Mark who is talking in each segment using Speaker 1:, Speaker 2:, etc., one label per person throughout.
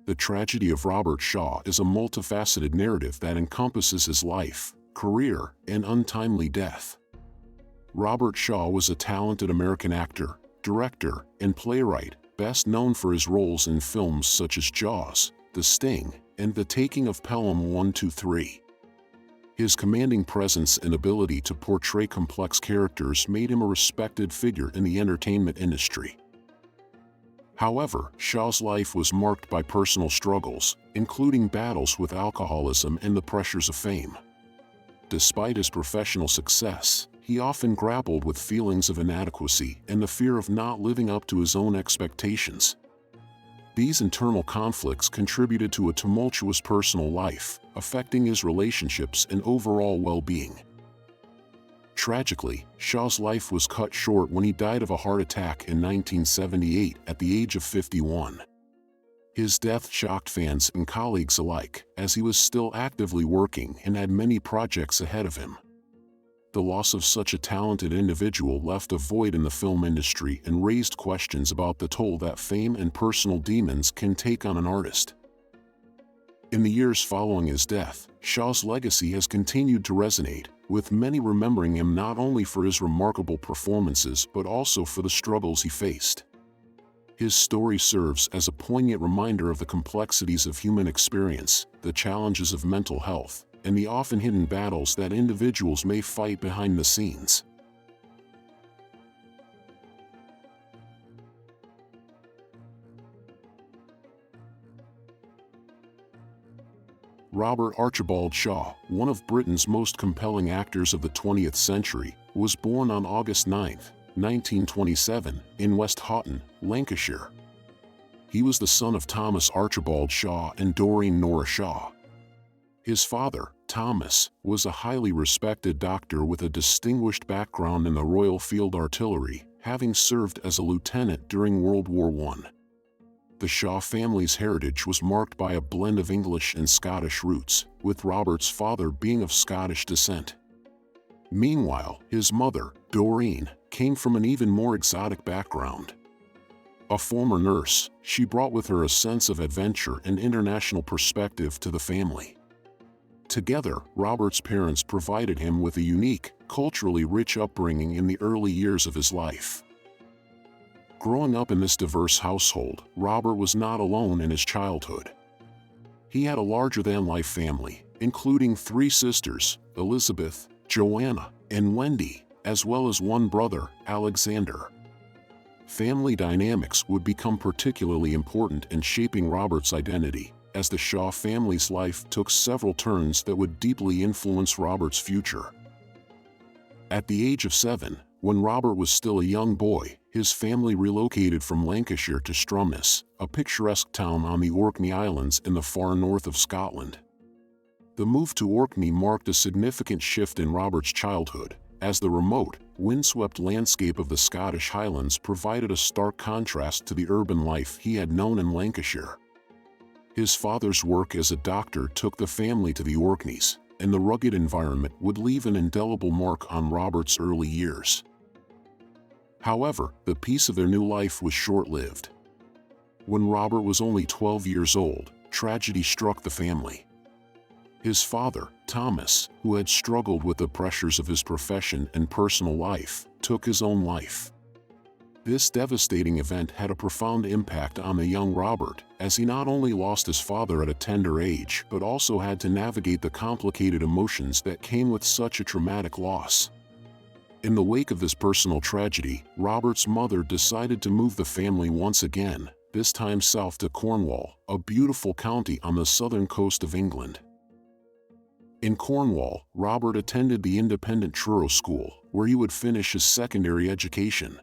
Speaker 1: The tragedy of Robert Shaw is a multifaceted narrative that encompasses his life, career, and untimely death. Robert Shaw was a talented American actor, director, and playwright, best known for his roles in films such as Jaws, The Sting, and The Taking of Pelham 123. His commanding presence and ability to portray complex characters made him a respected figure in the entertainment industry. However, Shaw's life was marked by personal struggles, including battles with alcoholism and the pressures of fame. Despite his professional success, he often grappled with feelings of inadequacy and the fear of not living up to his own expectations. These internal conflicts contributed to a tumultuous personal life, affecting his relationships and overall well-being. Tragically, Shaw's life was cut short when he died of a heart attack in 1978 at the age of 51. His death shocked fans and colleagues alike, as he was still actively working and had many projects ahead of him. The loss of such a talented individual left a void in the film industry and raised questions about the toll that fame and personal demons can take on an artist. In the years following his death, Shaw's legacy has continued to resonate, with many remembering him not only for his remarkable performances but also for the struggles he faced. His story serves as a poignant reminder of the complexities of human experience, the challenges of mental health, and the often hidden battles that individuals may fight behind the scenes. Robert Archibald Shaw, one of Britain's most compelling actors of the 20th century, was born on August 9, 1927, in West Houghton, Lancashire. He was the son of Thomas Archibald Shaw and Doreen Nora Shaw. His father, Thomas, was a highly respected doctor with a distinguished background in the Royal Field Artillery, having served as a lieutenant during World War I. The Shaw family's heritage was marked by a blend of English and Scottish roots, with Robert's father being of Scottish descent. Meanwhile, his mother, Doreen, came from an even more exotic background. A former nurse, she brought with her a sense of adventure and international perspective to the family. Together, Robert's parents provided him with a unique, culturally rich upbringing in the early years of his life. Growing up in this diverse household, Robert was not alone in his childhood. He had a larger-than-life family, including 3 sisters, Elizabeth, Joanna, and Wendy, as well as one brother, Alexander. Family dynamics would become particularly important in shaping Robert's identity, as the Shaw family's life took several turns that would deeply influence Robert's future. At the age of 7, when Robert was still a young boy, his family relocated from Lancashire to Stromness, a picturesque town on the Orkney Islands in the far north of Scotland. The move to Orkney marked a significant shift in Robert's childhood, as the remote, windswept landscape of the Scottish Highlands provided a stark contrast to the urban life he had known in Lancashire. His father's work as a doctor took the family to the Orkneys, and the rugged environment would leave an indelible mark on Robert's early years. However, the peace of their new life was short-lived. When Robert was only 12 years old, tragedy struck the family. His father, Thomas, who had struggled with the pressures of his profession and personal life, took his own life. This devastating event had a profound impact on the young Robert, as he not only lost his father at a tender age but also had to navigate the complicated emotions that came with such a traumatic loss. In the wake of this personal tragedy, Robert's mother decided to move the family once again, this time south to Cornwall, a beautiful county on the southern coast of England. In Cornwall, Robert attended the independent Truro School, where he would finish his secondary education.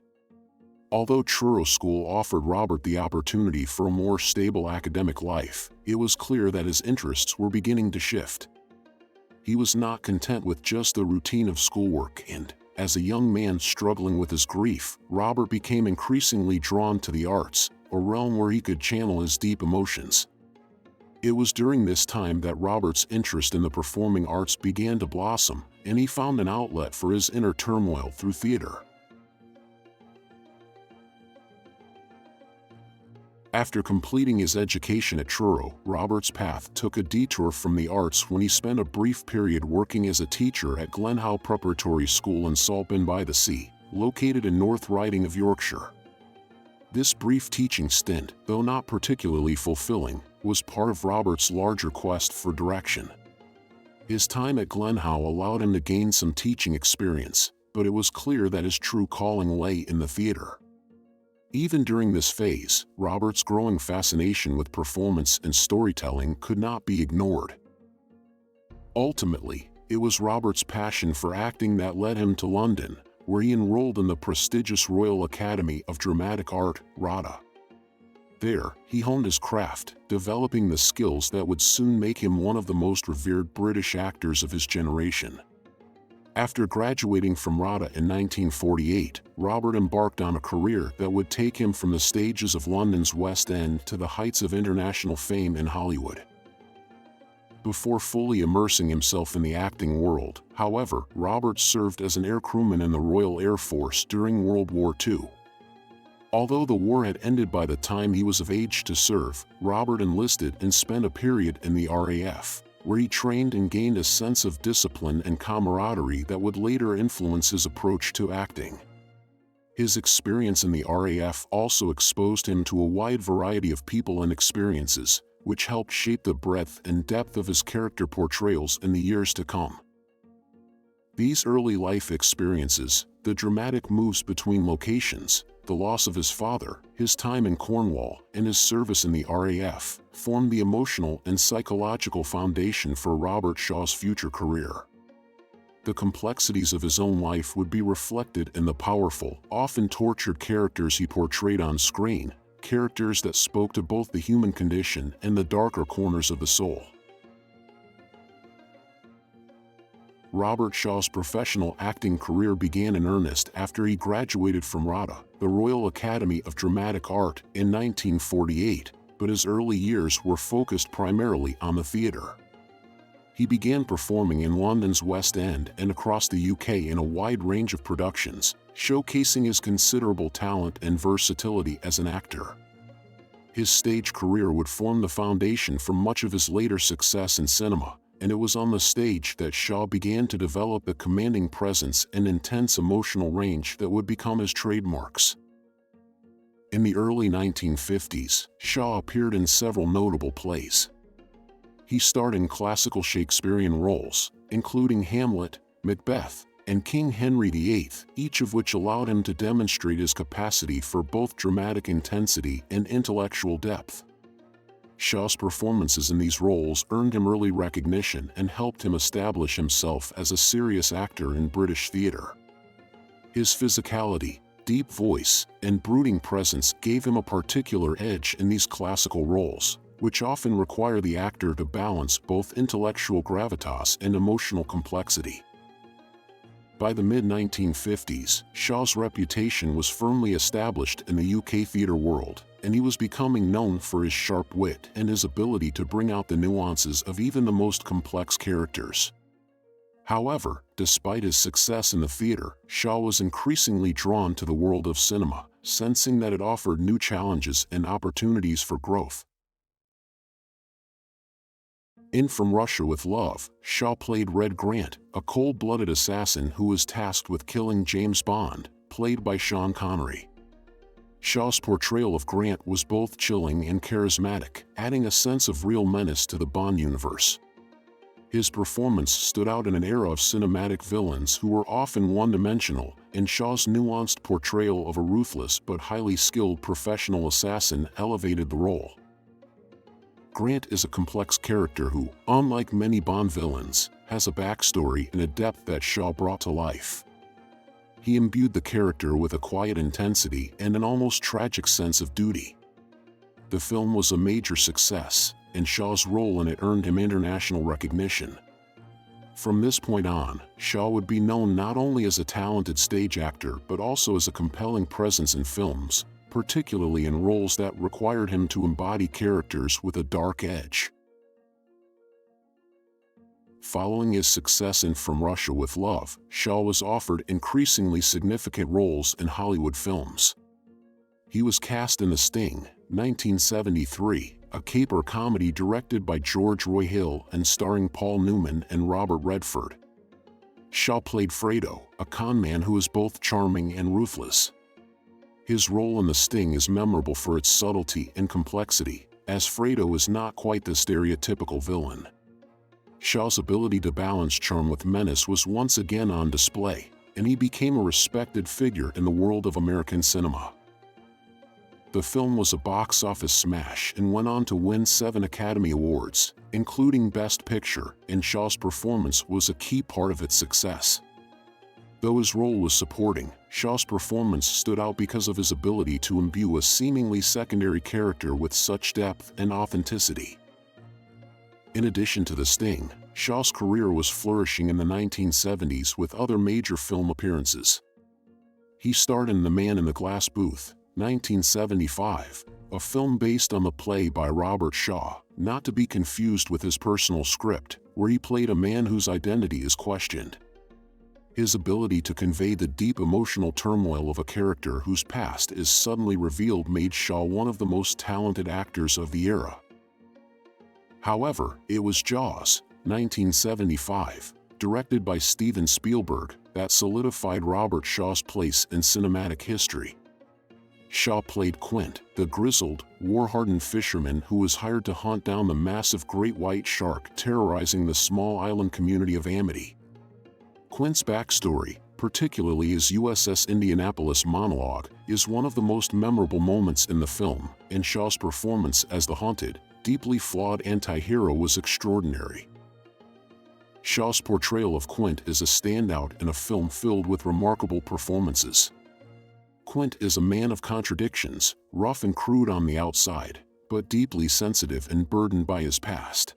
Speaker 1: Although Truro School offered Robert the opportunity for a more stable academic life, it was clear that his interests were beginning to shift. He was not content with just the routine of schoolwork and, as a young man struggling with his grief, Robert became increasingly drawn to the arts, a realm where he could channel his deep emotions. It was during this time that Robert's interest in the performing arts began to blossom, and he found an outlet for his inner turmoil through theater. After completing his education at Truro, Robert's path took a detour from the arts when he spent a brief period working as a teacher at Glenhow Preparatory School in Saltburn-by-the-Sea, located in North Riding of Yorkshire. This brief teaching stint, though not particularly fulfilling, was part of Robert's larger quest for direction. His time at Glenhow allowed him to gain some teaching experience, but it was clear that his true calling lay in the theater. Even during this phase, Robert's growing fascination with performance and storytelling could not be ignored. Ultimately, it was Robert's passion for acting that led him to London, where he enrolled in the prestigious Royal Academy of Dramatic Art, RADA. There, he honed his craft, developing the skills that would soon make him one of the most revered British actors of his generation. After graduating from RADA in 1948, Robert embarked on a career that would take him from the stages of London's West End to the heights of international fame in Hollywood. Before fully immersing himself in the acting world, however, Robert served as an air crewman in the Royal Air Force during World War II. Although the war had ended by the time he was of age to serve, Robert enlisted and spent a period in the RAF, where he trained and gained a sense of discipline and camaraderie that would later influence his approach to acting. His experience in the RAF also exposed him to a wide variety of people and experiences, which helped shape the breadth and depth of his character portrayals in the years to come. These early life experiences, the dramatic moves between locations, the loss of his father, his time in Cornwall, and his service in the RAF, formed the emotional and psychological foundation for Robert Shaw's future career. The complexities of his own life would be reflected in the powerful, often tortured characters he portrayed on screen, characters that spoke to both the human condition and the darker corners of the soul. Robert Shaw's professional acting career began in earnest after he graduated from RADA, the Royal Academy of Dramatic Art, in 1948, but his early years were focused primarily on the theatre. He began performing in London's West End and across the UK in a wide range of productions, showcasing his considerable talent and versatility as an actor. His stage career would form the foundation for much of his later success in cinema, and it was on the stage that Shaw began to develop a commanding presence and intense emotional range that would become his trademarks. In the early 1950s, Shaw appeared in several notable plays. He starred in classical Shakespearean roles, including Hamlet, Macbeth, and King Henry VIII, each of which allowed him to demonstrate his capacity for both dramatic intensity and intellectual depth. Shaw's performances in these roles earned him early recognition and helped him establish himself as a serious actor in British theatre. His physicality, deep voice, and brooding presence gave him a particular edge in these classical roles, which often require the actor to balance both intellectual gravitas and emotional complexity. By the mid-1950s, Shaw's reputation was firmly established in the UK theatre world, and he was becoming known for his sharp wit and his ability to bring out the nuances of even the most complex characters. However, despite his success in the theatre, Shaw was increasingly drawn to the world of cinema, sensing that it offered new challenges and opportunities for growth. In From Russia with Love, Shaw played Red Grant, a cold-blooded assassin who was tasked with killing James Bond, played by Sean Connery. Shaw's portrayal of Grant was both chilling and charismatic, adding a sense of real menace to the Bond universe. His performance stood out in an era of cinematic villains who were often one-dimensional, and Shaw's nuanced portrayal of a ruthless but highly skilled professional assassin elevated the role. Grant is a complex character who, unlike many Bond villains, has a backstory and a depth that Shaw brought to life. He imbued the character with a quiet intensity and an almost tragic sense of duty. The film was a major success, and Shaw's role in it earned him international recognition. From this point on, Shaw would be known not only as a talented stage actor but also as a compelling presence in films, particularly in roles that required him to embody characters with a dark edge. Following his success in From Russia with Love, Shaw was offered increasingly significant roles in Hollywood films. He was cast in The Sting, 1973, a caper comedy directed by George Roy Hill and starring Paul Newman and Robert Redford. Shaw played Fredo, a conman who is both charming and ruthless. His role in The Sting is memorable for its subtlety and complexity, as Fredo is not quite the stereotypical villain. Shaw's ability to balance charm with menace was once again on display, and he became a respected figure in the world of American cinema. The film was a box office smash and went on to win 7 Academy Awards, including Best Picture, and Shaw's performance was a key part of its success. Though his role was supporting, Shaw's performance stood out because of his ability to imbue a seemingly secondary character with such depth and authenticity. In addition to The Sting, Shaw's career was flourishing in the 1970s with other major film appearances. He starred in The Man in the Glass Booth, 1975, a film based on the play by Robert Shaw, not to be confused with his personal script, where he played a man whose identity is questioned. His ability to convey the deep emotional turmoil of a character whose past is suddenly revealed made Shaw one of the most talented actors of the era. However, it was Jaws, 1975, directed by Steven Spielberg, that solidified Robert Shaw's place in cinematic history. Shaw played Quint, the grizzled, war-hardened fisherman who was hired to hunt down the massive great white shark terrorizing the small island community of Amity. Quint's backstory, particularly his USS Indianapolis monologue, is one of the most memorable moments in the film, and Shaw's performance as the haunted, deeply flawed anti-hero was extraordinary. Shaw's portrayal of Quint is a standout in a film filled with remarkable performances. Quint is a man of contradictions, rough and crude on the outside, but deeply sensitive and burdened by his past.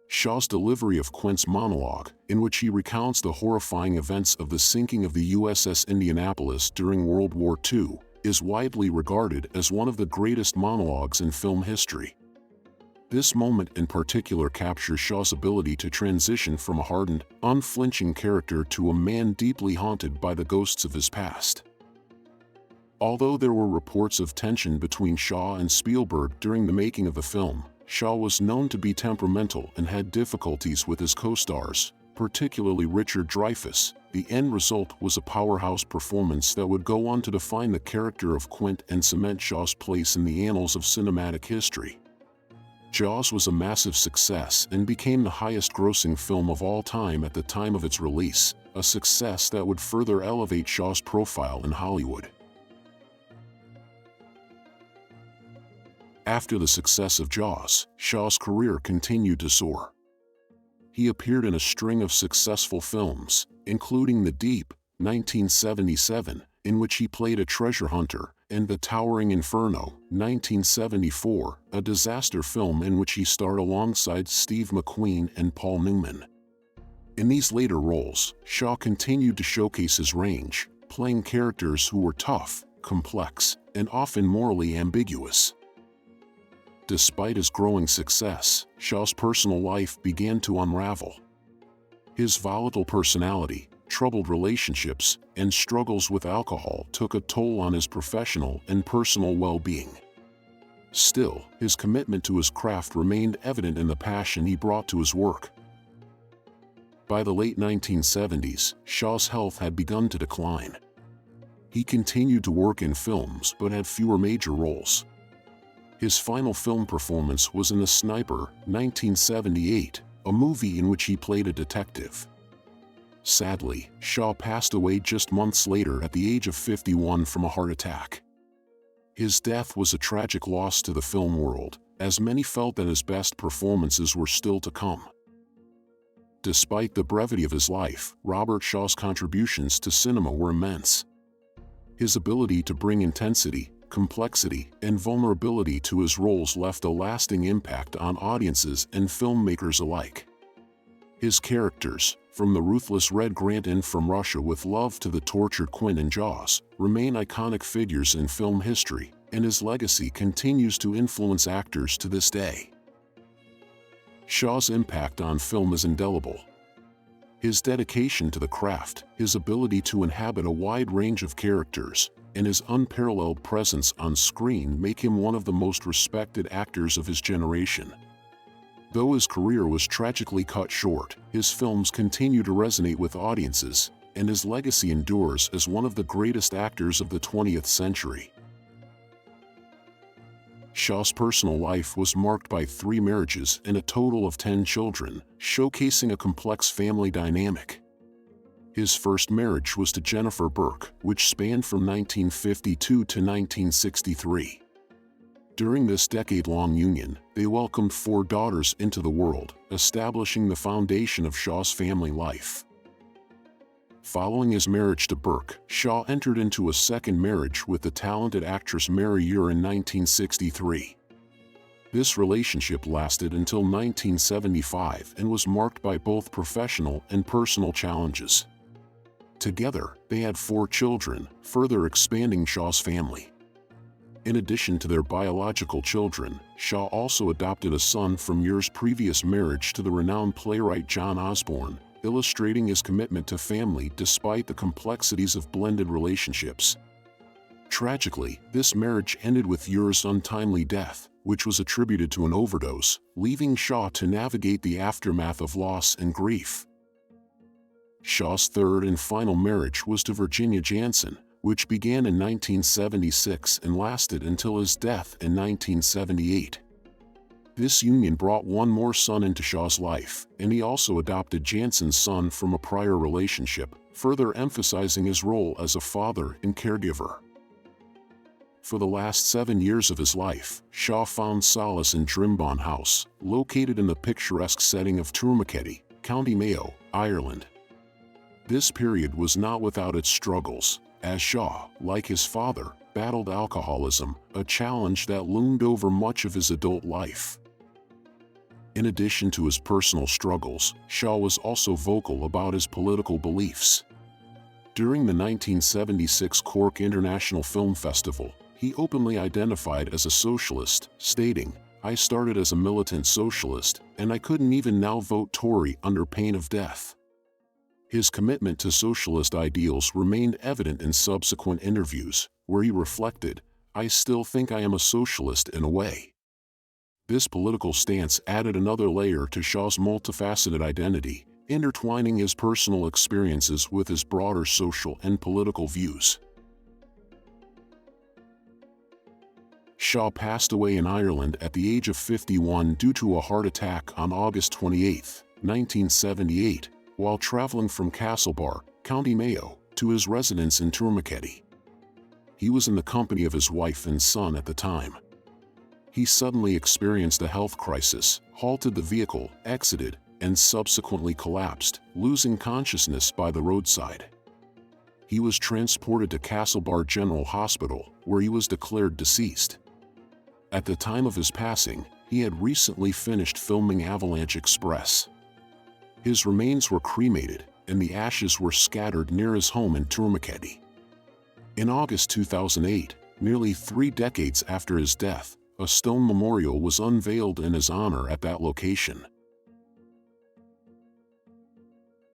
Speaker 1: Shaw's delivery of Quint's monologue, in which he recounts the horrifying events of the sinking of the USS Indianapolis during World War II, is widely regarded as one of the greatest monologues in film history. This moment in particular captures Shaw's ability to transition from a hardened, unflinching character to a man deeply haunted by the ghosts of his past. Although there were reports of tension between Shaw and Spielberg during the making of the film, Shaw was known to be temperamental and had difficulties with his co-stars, particularly Richard Dreyfuss. The end result was a powerhouse performance that would go on to define the character of Quint and cement Shaw's place in the annals of cinematic history. Jaws was a massive success and became the highest-grossing film of all time at the time of its release, a success that would further elevate Shaw's profile in Hollywood. After the success of Jaws, Shaw's career continued to soar. He appeared in a string of successful films, including The Deep, 1977, in which he played a treasure hunter, and The Towering Inferno, 1974, a disaster film in which he starred alongside Steve McQueen and Paul Newman. In these later roles, Shaw continued to showcase his range, playing characters who were tough, complex, and often morally ambiguous. Despite his growing success, Shaw's personal life began to unravel. His volatile personality, troubled relationships, and struggles with alcohol took a toll on his professional and personal well-being. Still, his commitment to his craft remained evident in the passion he brought to his work. By the late 1970s, Shaw's health had begun to decline. He continued to work in films but had fewer major roles. His final film performance was in The Sniper, 1978, a movie in which he played a detective. Sadly, Shaw passed away just months later at the age of 51 from a heart attack. His death was a tragic loss to the film world, as many felt that his best performances were still to come. Despite the brevity of his life, Robert Shaw's contributions to cinema were immense. His ability to bring intensity, complexity, and vulnerability to his roles left a lasting impact on audiences and filmmakers alike. His characters, from the ruthless Red Grant in From Russia with Love to the tortured Quint in Jaws, remain iconic figures in film history, and his legacy continues to influence actors to this day. Shaw's impact on film is indelible. His dedication to the craft, his ability to inhabit a wide range of characters, and his unparalleled presence on screen make him one of the most respected actors of his generation. Though his career was tragically cut short, his films continue to resonate with audiences, and his legacy endures as one of the greatest actors of the 20th century. Shaw's personal life was marked by 3 marriages and a total of 10 children, showcasing a complex family dynamic. His first marriage was to Jennifer Burke, which spanned from 1952 to 1963. During this decade-long union, they welcomed 4 daughters into the world, establishing the foundation of Shaw's family life. Following his marriage to Burke, Shaw entered into a second marriage with the talented actress Mayo in 1963. This relationship lasted until 1975 and was marked by both professional and personal challenges. Together, they had 4 children, further expanding Shaw's family. In addition to their biological children, Shaw also adopted a son from Muir's previous marriage to the renowned playwright John Osborne, illustrating his commitment to family despite the complexities of blended relationships. Tragically, this marriage ended with Muir's untimely death, which was attributed to an overdose, leaving Shaw to navigate the aftermath of loss and grief. Shaw's third and final marriage was to Virginia Jansen, which began in 1976 and lasted until his death in 1978. This union brought one more son into Shaw's life, and he also adopted Jansen's son from a prior relationship, further emphasizing his role as a father and caregiver. For the last 7 years of his life, Shaw found solace in Trimbaugh House, located in the picturesque setting of Tourmakeady, County Mayo, Ireland. This period was not without its struggles, as Shaw, like his father, battled alcoholism, a challenge that loomed over much of his adult life. In addition to his personal struggles, Shaw was also vocal about his political beliefs. During the 1976 Cork International Film Festival, he openly identified as a socialist, stating, "I started as a militant socialist, and I couldn't even now vote Tory under pain of death." His commitment to socialist ideals remained evident in subsequent interviews, where he reflected, "I still think I am a socialist in a way." This political stance added another layer to Shaw's multifaceted identity, intertwining his personal experiences with his broader social and political views. Shaw passed away in Ireland at the age of 51 due to a heart attack on August 28, 1978, while traveling from Castlebar, County Mayo, to his residence in Tourmakeady. He was in the company of his wife and son at the time. He suddenly experienced a health crisis, halted the vehicle, exited, and subsequently collapsed, losing consciousness by the roadside. He was transported to Castlebar General Hospital, where he was declared deceased. At the time of his passing, he had recently finished filming Avalanche Express. His remains were cremated, and the ashes were scattered near his home in Tourmakeady. In August 2008, nearly 3 decades after his death, a stone memorial was unveiled in his honor at that location.